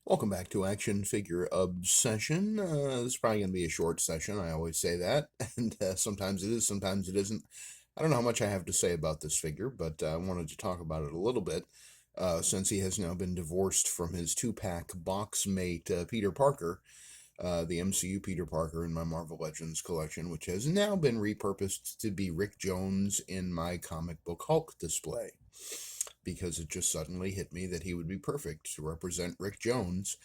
Welcome back to Action Figure Obsession. This is probably going to be a short session. I always say that, and sometimes it is, sometimes it isn't. I don't know how much I have to say about this figure, but I wanted to talk about it a little bit since he has now been divorced from his two-pack box mate, Peter Parker, the MCU Peter Parker in my Marvel Legends collection, which has now been repurposed to be Rick Jones in my comic book Hulk display because it just suddenly hit me that he would be perfect to represent Rick Jones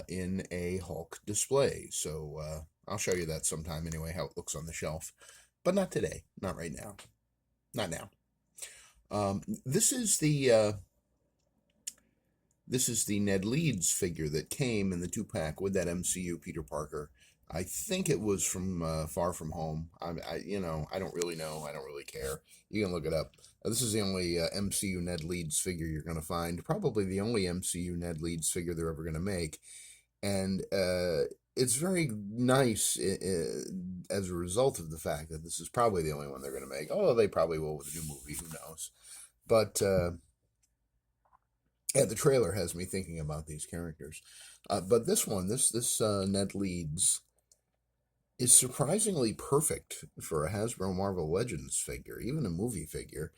in a Hulk display. So I'll show you that sometime anyway, how it looks on the shelf. But not today. Not right now. Not now. This is the Ned Leeds figure that came in the two-pack with that MCU Peter Parker. I think it was from Far From Home. I don't really know. I don't really care. You can look it up. This is the only MCU Ned Leeds figure you're going to find. Probably the only MCU Ned Leeds figure they're ever going to make. And it's very nice as a result of the fact that this is probably the only one they're going to make. Although they probably will with a new movie. Who knows? But yeah, the trailer has me thinking about these characters. But this one, this Ned Leeds, is surprisingly perfect for a Hasbro Marvel Legends figure, even a movie figure.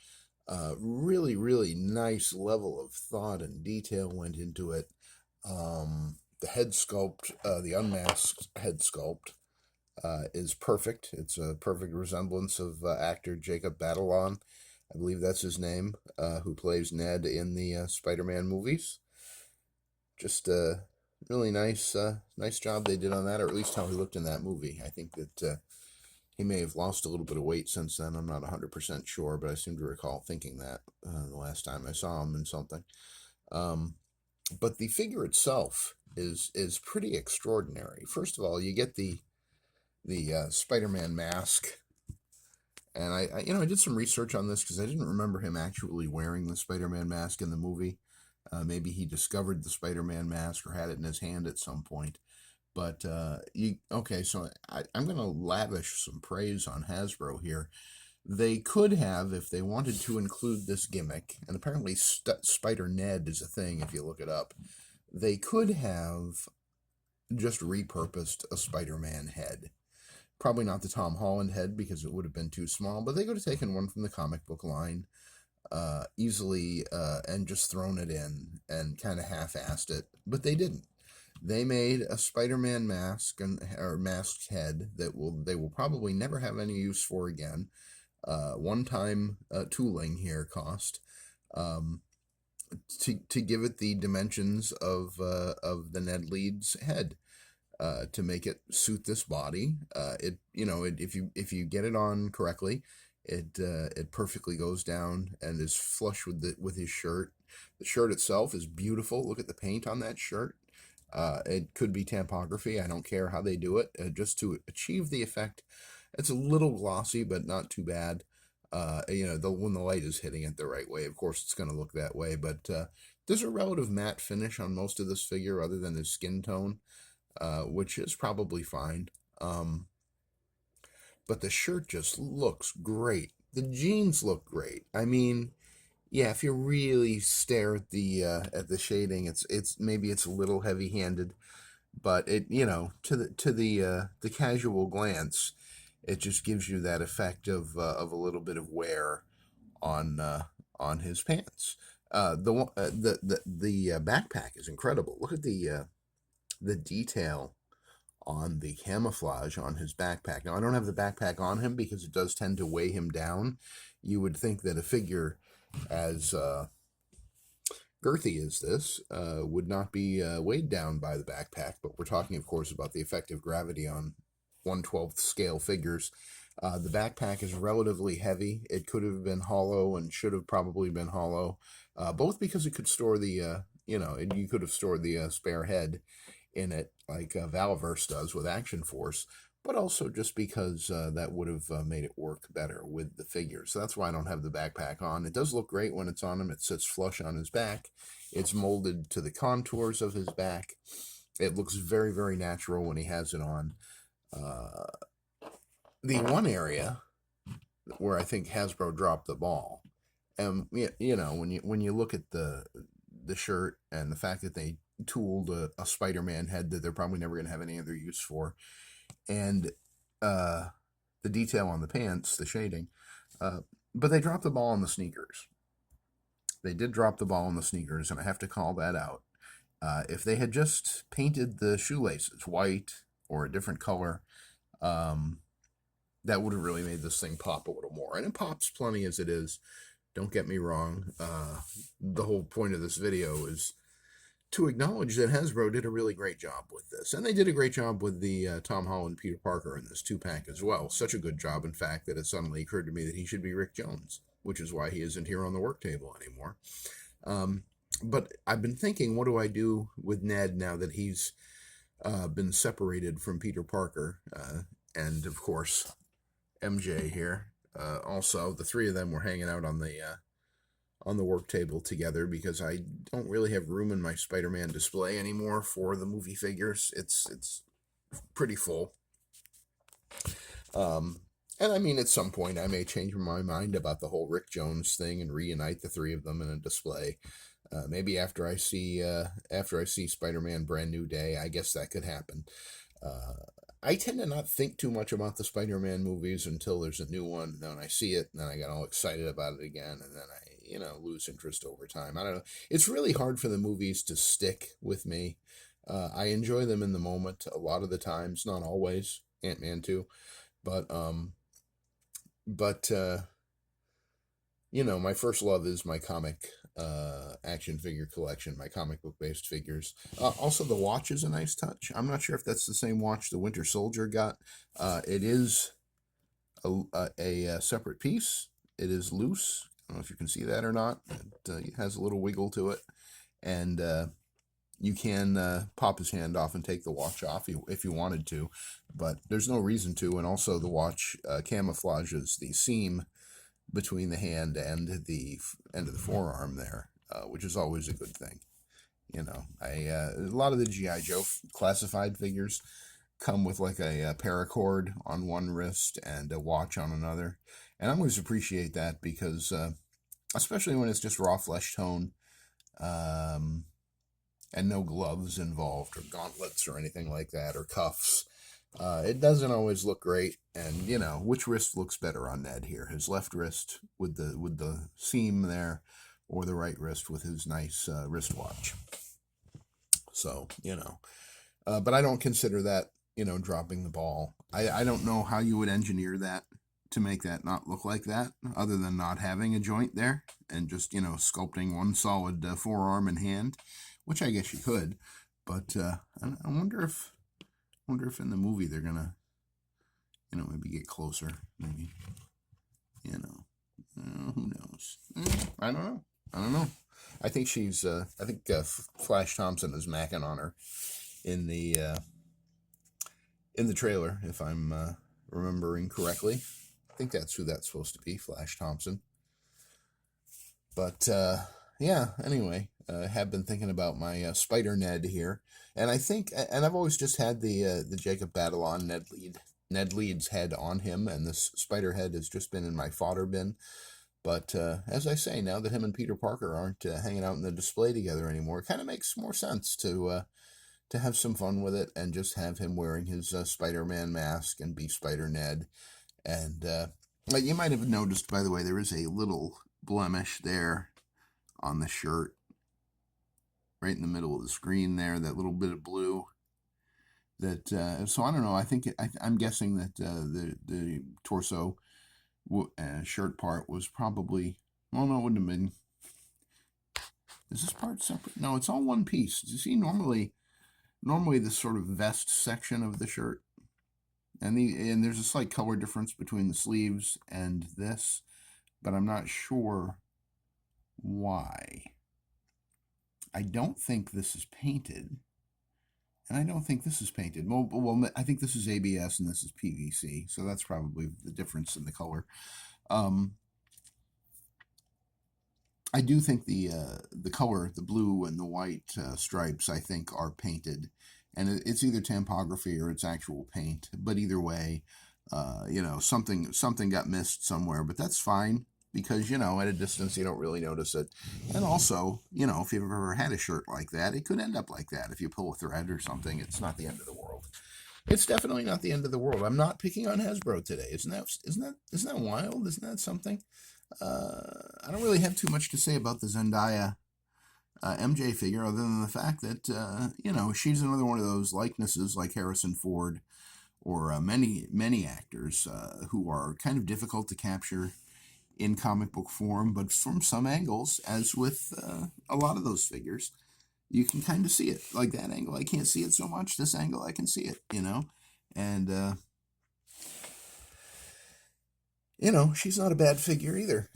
Really, really nice level of thought and detail went into it. The head sculpt, the unmasked head sculpt, is perfect. It's a perfect resemblance of actor Jacob Batalon. I believe that's his name, who plays Ned in the Spider-Man movies. Just a really nice job they did on that, or at least how he looked in that movie. I think that he may have lost a little bit of weight since then. I'm not 100% sure, but I seem to recall thinking that the last time I saw him in something. But the figure itself is pretty extraordinary. First of all, you get the Spider-Man mask. And I did some research on this because I didn't remember him actually wearing the Spider-Man mask in the movie. Maybe he discovered the Spider-Man mask or had it in his hand at some point. But okay, so I'm going to lavish some praise on Hasbro here. They could have, if they wanted to include this gimmick, and apparently Spider-Ned is a thing if you look it up, they could have just repurposed a Spider-Man head. Probably not the Tom Holland head because it would have been too small, but they could have taken one from the comic book line easily and just thrown it in and kind of half-assed it, but they didn't. They made a Spider-Man mask or masked head that they will probably never have any use for again. One-time tooling here cost to give it the dimensions of the Ned Leeds head. To make it suit this body. If you get it on correctly, it perfectly goes down and is flush with his shirt. The shirt itself is beautiful. Look at the paint on that shirt. It could be tampography. I don't care how they do it. Just to achieve the effect, it's a little glossy, but not too bad. When the light is hitting it the right way, of course, it's going to look that way. But there's a relative matte finish on most of this figure, other than his skin tone. Which is probably fine. But the shirt just looks great. The jeans look great. I mean, yeah, if you really stare at the shading, it's maybe it's a little heavy-handed, but it to the casual glance, it just gives you that effect of a little bit of wear on his pants. The backpack is incredible. Look at the detail on the camouflage on his backpack. Now, I don't have the backpack on him because it does tend to weigh him down. You would think that a figure as girthy as this would not be weighed down by the backpack, but we're talking, of course, about the effective gravity on 1/12th scale figures. The backpack is relatively heavy. It could have been hollow and should have probably been hollow, both because it could store you could have stored the spare head in it, like Valverse does with Action Force, but also just because that would have made it work better with the figure. So that's why I don't have the backpack on. It does look great when it's on him. It sits flush on his back. It's molded to the contours of his back. It looks very, very natural when he has it on. The one area where I think Hasbro dropped the ball, and when you look at the shirt and the fact that they tooled a Spider-Man head that they're probably never going to have any other use for. And uh, the detail on the pants, the shading. Uh, but they dropped the ball on the sneakers. They did drop the ball on the sneakers, and I have to call that out. If they had just painted the shoelaces white or a different color, um, that would have really made this thing pop a little more. And it pops plenty as it is. Don't get me wrong. The whole point of this video is to acknowledge that Hasbro did a really great job with this. And they did a great job with the Tom Holland Peter Parker in this 2-pack as well. Such a good job, in fact, that it suddenly occurred to me that he should be Rick Jones, which is why he isn't here on the work table anymore. But I've been thinking, what do I do with Ned now that he's been separated from Peter Parker? And, of course, MJ here. Also, the three of them were hanging out on the work table together because I don't really have room in my Spider-Man display anymore for the movie figures. It's pretty full. And I mean, at some point I may change my mind about the whole Rick Jones thing and reunite the three of them in a display. Maybe after I see Spider-Man Brand New Day, I guess that could happen. I tend to not think too much about the Spider-Man movies until there's a new one. Then I see it, and then I get all excited about it again, and then I lose interest over time. I don't know. It's really hard for the movies to stick with me. I enjoy them in the moment a lot of the times, not always. Ant-Man 2, but my first love is my comic action figure collection, my comic book based figures. Also, the watch is a nice touch. I'm not sure if that's the same watch the Winter Soldier got. It is a separate piece. It is loose. I don't know if you can see that or not. It has a little wiggle to it, and you can pop his hand off and take the watch off if you wanted to, but there's no reason to. And also, the watch camouflages the seam between the hand and the end of the forearm there, which is always a good thing. A lot of the G.I. Joe classified figures come with like a paracord on one wrist and a watch on another, and I always appreciate that because, especially when it's just raw flesh tone, and no gloves involved or gauntlets or anything like that or cuffs. It doesn't always look great, and which wrist looks better on Ned here? His left wrist with the seam there, or the right wrist with his nice wristwatch. So but I don't consider that dropping the ball. I don't know how you would engineer that to make that not look like that, other than not having a joint there and just sculpting one solid forearm and hand, which I guess you could. But I wonder if in the movie they're gonna, maybe get closer. Maybe, who knows? I don't know. I think Flash Thompson is macking on her in the trailer, if I'm remembering correctly. I think that's who that's supposed to be, Flash Thompson. But yeah. Anyway, have been thinking about my Spider-Ned here. And I think, and I've always just had the Jacob Batalon Ned Leeds head on him, and this spider head has just been in my fodder bin. But as I say, now that him and Peter Parker aren't hanging out in the display together anymore, it kind of makes more sense to have some fun with it and just have him wearing his Spider-Man mask and be Spider-Ned. And you might have noticed, by the way, there is a little blemish there on the shirt, right in the middle of the screen there, that little bit of blue. That so I don't know. I think I'm guessing that the torso shirt part was probably, well, no, it wouldn't have been. Is this part separate? No, it's all one piece. You see, normally this sort of vest section of the shirt, and there's a slight color difference between the sleeves and this, but I'm not sure why. I don't think this is painted, and I don't think this is painted. Well, I think this is ABS and this is PVC, so that's probably the difference in the color. I do think the color, the blue and the white stripes, I think are painted, and it's either tampography or it's actual paint. But either way, something got missed somewhere. But that's fine because, at a distance you don't really notice it. And also, if you've ever had a shirt like that, it could end up like that. If you pull a thread or something, it's not the end of the world. It's definitely not the end of the world. I'm not picking on Hasbro today. Isn't that wild? Isn't that something? I don't really have too much to say about the Zendaya MJ figure, other than the fact that she's another one of those likenesses like Harrison Ford or many actors who are kind of difficult to capture in comic book form, but from some angles, as with a lot of those figures, you can kind of see it. Like that angle, I can't see it so much. This angle, I can see it. And she's not a bad figure either.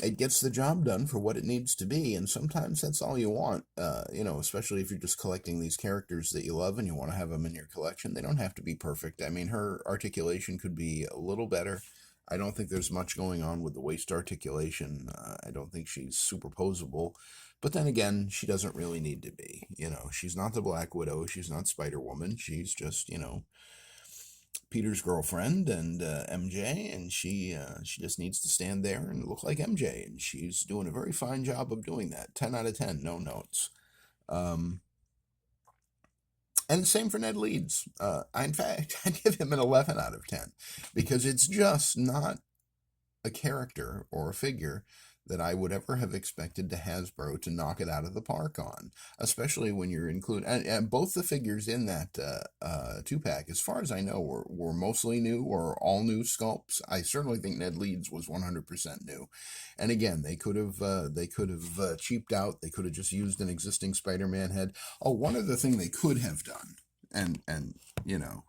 It gets the job done for what it needs to be, and sometimes that's all you want. Especially if you're just collecting these characters that you love and you want to have them in your collection. They don't have to be perfect. I mean, her articulation could be a little better. I don't think there's much going on with the waist articulation. I don't think she's superposable. But then again, she doesn't really need to be. She's not the Black Widow. She's not Spider-Woman. She's just, Peter's girlfriend and MJ, and she just needs to stand there and look like MJ, and she's doing a very fine job of doing that. 10 out of 10, no notes. And the same for Ned Leeds. In fact, I'd give him an 11 out of 10 because it's just not a character or a figure that I would ever have expected to Hasbro to knock it out of the park on, especially when you're including, and both the figures in that 2-pack, as far as I know, were mostly new or all new sculpts. I certainly think Ned Leeds was 100% new. And again, they could have cheaped out. They could have just used an existing Spider-Man head. Oh, one other thing they could have done, and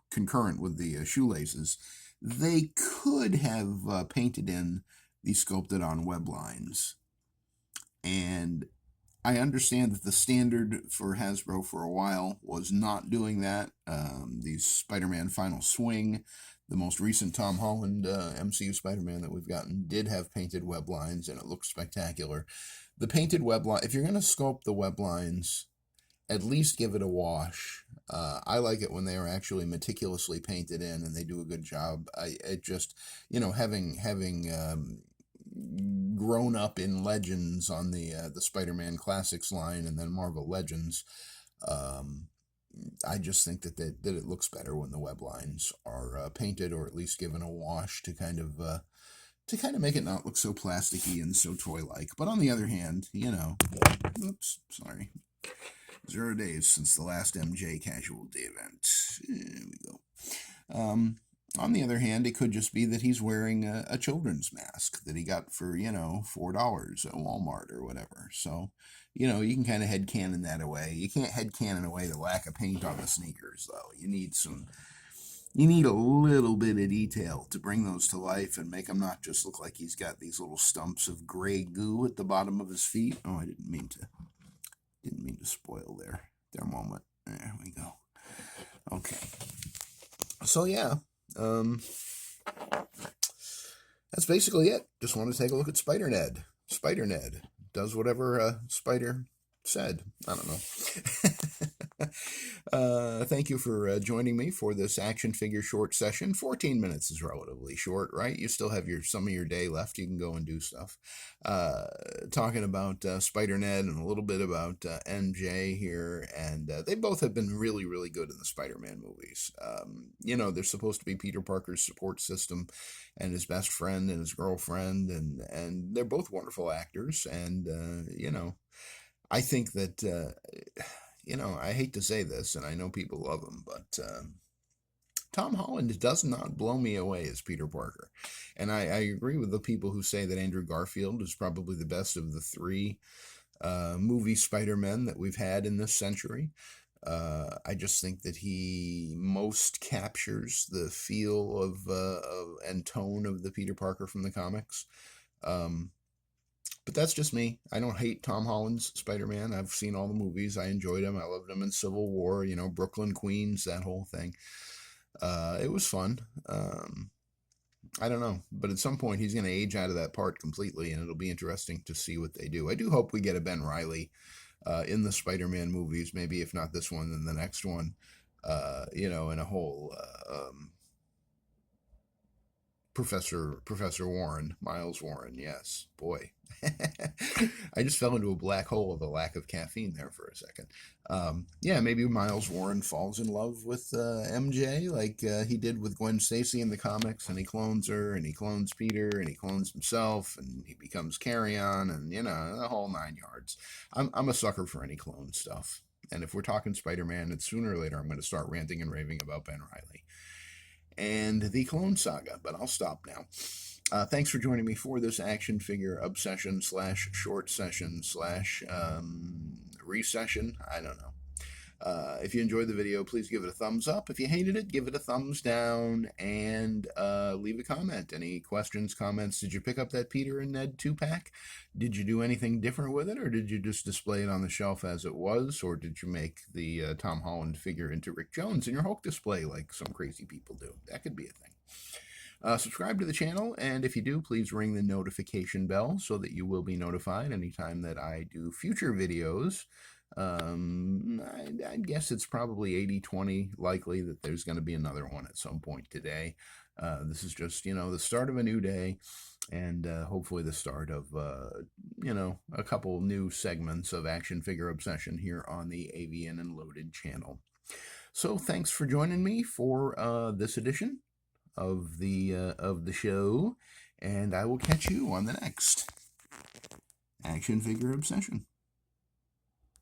concurrent with the shoelaces, they could have painted in the sculpted on web lines. And I understand that the standard for Hasbro for a while was not doing that. The Spider-Man Final Swing, the most recent Tom Holland MCU Spider-Man that we've gotten, did have painted web lines, and it looks spectacular. The painted web line, if you're going to sculpt the web lines, at least give it a wash. I like it when they are actually meticulously painted in and they do a good job. It just, having grown up in Legends on the Spider-Man Classics line and then Marvel Legends, I just think that it looks better when the web lines are painted or at least given a wash to kind of make it not look so plasticky and so toy-like. But on the other hand, oops, sorry. 0 days since the last MJ Casual Day event. There we go. On the other hand, it could just be that he's wearing a children's mask that he got for, $4 at Walmart or whatever. So, you can kind of headcanon that away. You can't headcanon away the lack of paint on the sneakers, though. You need a little bit of detail to bring those to life and make him not just look like he's got these little stumps of gray goo at the bottom of his feet. Oh, I didn't mean to spoil their moment. There we go. Okay. So yeah, that's basically it. Just want to take a look at Spider-Ned. Spider-Ned does whatever Spider said. I don't know. Thank you for joining me for this action figure short session. 14 minutes is relatively short, right? You still have some of your day left. You can go and do stuff. Talking about Spider-Ned and a little bit about MJ here, and they both have been really, really good in the Spider-Man movies. They're supposed to be Peter Parker's support system and his best friend and his girlfriend, and they're both wonderful actors, and I think that I hate to say this, and I know people love him, but Tom Holland does not blow me away as Peter Parker. And I agree with the people who say that Andrew Garfield is probably the best of the three movie Spider-Men that we've had in this century. I just think that he most captures the feel of and tone of the Peter Parker from the comics. But that's just me. I don't hate Tom Holland's Spider-Man. I've seen all the movies. I enjoyed him. I loved him in Civil War, Brooklyn, Queens, that whole thing. It was fun. I don't know. But at some point, he's going to age out of that part completely, and it'll be interesting to see what they do. I do hope we get a Ben Reilly in the Spider-Man movies. Maybe if not this one, then the next one. In a whole Professor Warren, Miles Warren. Yes, boy. I just fell into a black hole of the lack of caffeine there for a second. Yeah, maybe Miles Warren falls in love with MJ like he did with Gwen Stacy in the comics, and he clones her, and he clones Peter, and he clones himself, and he becomes Carry-On, and the whole 9 yards. I'm a sucker for any clone stuff. And if we're talking Spider-Man, it's sooner or later I'm going to start ranting and raving about Ben Reilly and the Clone Saga, but I'll stop now. Thanks for joining me for this action figure obsession / short session / recession. I don't know. If you enjoyed the video, please give it a thumbs up. If you hated it, give it a thumbs down, and leave a comment. Any questions, comments? Did you pick up that Peter and Ned 2-pack? Did you do anything different with it, or did you just display it on the shelf as it was, or did you make the Tom Holland figure into Rick Jones in your Hulk display like some crazy people do? That could be a thing. Subscribe to the channel, and if you do, please ring the notification bell so that you will be notified anytime that I do future videos. I guess it's probably 80-20 likely that there's going to be another one at some point today. This is just, the start of a new day, and hopefully the start of, a couple new segments of Action Figure Obsession here on the Avian and Loaded channel. So thanks for joining me for this edition of the show, and I will catch you on the next Action Figure Obsession.